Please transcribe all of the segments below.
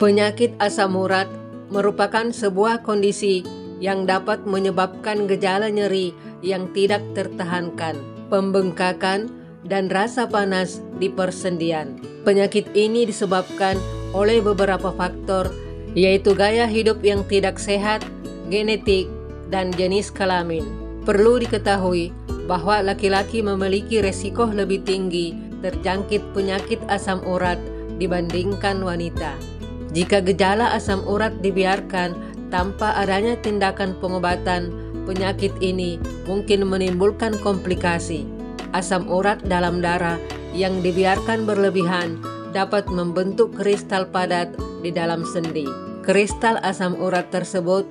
Penyakit asam urat merupakan sebuah kondisi yang dapat menyebabkan gejala nyeri yang tidak tertahankan, pembengkakan, dan rasa panas di persendian. Penyakit ini disebabkan oleh beberapa faktor, yaitu gaya hidup yang tidak sehat, genetik, dan jenis kelamin. Perlu diketahui bahwa laki-laki memiliki resiko lebih tinggi terjangkit penyakit asam urat dibandingkan wanita. Jika gejala asam urat dibiarkan tanpa adanya tindakan pengobatan, penyakit ini mungkin menimbulkan komplikasi. Asam urat dalam darah yang dibiarkan berlebihan dapat membentuk kristal padat di dalam sendi. Kristal asam urat tersebut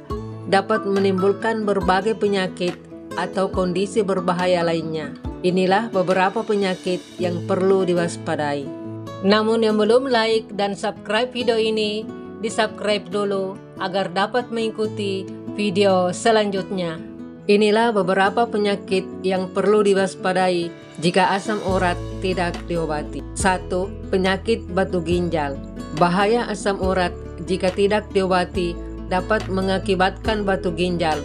dapat menimbulkan berbagai penyakit atau kondisi berbahaya lainnya. Inilah beberapa penyakit yang perlu diwaspadai. Namun yang belum like dan subscribe video ini, di-subscribe dulu agar dapat mengikuti video selanjutnya. Inilah beberapa penyakit yang perlu diwaspadai jika asam urat tidak diobati. 1. Penyakit batu ginjal. Bahaya asam urat jika tidak diobati dapat mengakibatkan batu ginjal.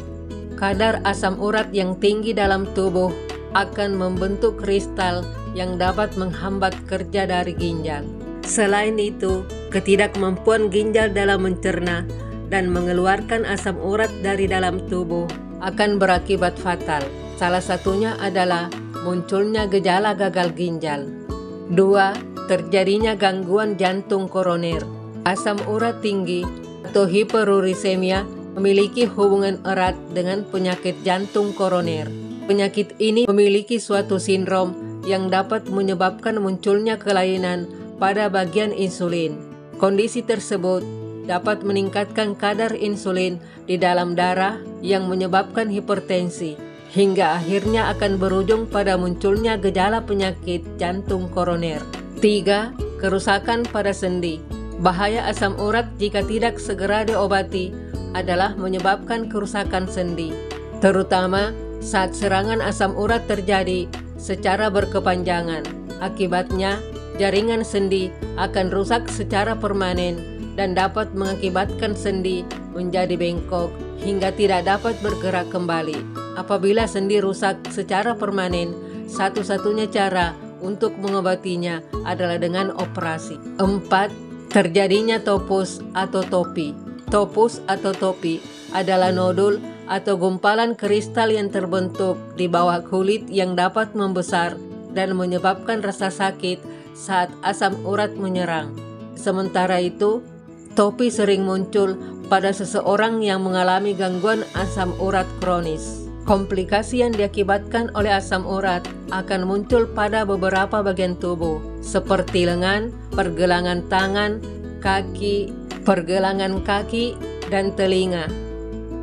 Kadar asam urat yang tinggi dalam tubuh akan membentuk kristal yang dapat menghambat kerja dari ginjal. Selain itu, ketidakmampuan ginjal dalam mencerna dan mengeluarkan asam urat dari dalam tubuh akan berakibat fatal. Salah satunya adalah munculnya gejala gagal ginjal. 2. Terjadinya gangguan jantung koroner. Asam urat tinggi atau hiperurisemia memiliki hubungan erat dengan penyakit jantung koroner. Penyakit ini memiliki suatu sindrom yang dapat menyebabkan munculnya kelainan pada bagian insulin. Kondisi tersebut dapat meningkatkan kadar insulin di dalam darah yang menyebabkan hipertensi, hingga akhirnya akan berujung pada munculnya gejala penyakit jantung koroner. 3. Kerusakan pada sendi. Bahaya asam urat jika tidak segera diobati adalah menyebabkan kerusakan sendi, terutama saat serangan asam urat terjadi secara berkepanjangan. Akibatnya, jaringan sendi akan rusak secara permanen dan dapat mengakibatkan sendi menjadi bengkok hingga tidak dapat bergerak kembali. Apabila sendi rusak secara permanen, satu-satunya cara untuk mengobatinya adalah dengan operasi. 4. Terjadinya topus atau topi. Topus atau topi adalah nodul atau gumpalan kristal yang terbentuk di bawah kulit yang dapat membesar dan menyebabkan rasa sakit saat asam urat menyerang. Sementara itu, topi sering muncul pada seseorang yang mengalami gangguan asam urat kronis. Komplikasi yang diakibatkan oleh asam urat akan muncul pada beberapa bagian tubuh, seperti lengan, pergelangan tangan, kaki, pergelangan kaki, dan telinga.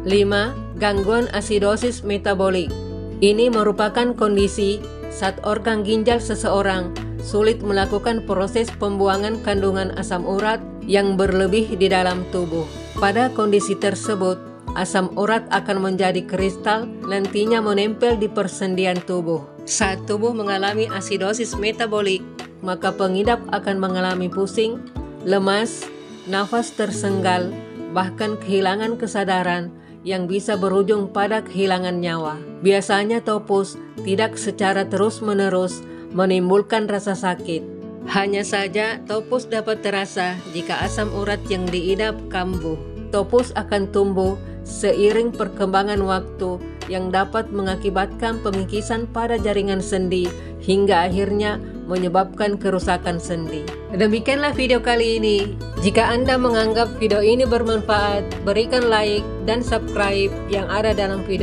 5. Gangguan asidosis metabolik. Ini merupakan kondisi saat organ ginjal seseorang sulit melakukan proses pembuangan kandungan asam urat yang berlebih di dalam tubuh. Pada kondisi tersebut, asam urat akan menjadi kristal nantinya menempel di persendian tubuh. Saat tubuh mengalami asidosis metabolik, maka pengidap akan mengalami pusing, lemas, nafas tersenggal, bahkan kehilangan kesadaran yang bisa berujung pada kehilangan nyawa. Biasanya topus tidak secara terus-menerus menimbulkan rasa sakit. Hanya saja topus dapat terasa jika asam urat yang diidap kambuh. Topus akan tumbuh seiring perkembangan waktu yang dapat mengakibatkan pengikisan pada jaringan sendi hingga akhirnya menyebabkan kerusakan sendi. Demikianlah video kali ini. Jika Anda menganggap video ini bermanfaat, berikan like dan subscribe yang ada dalam video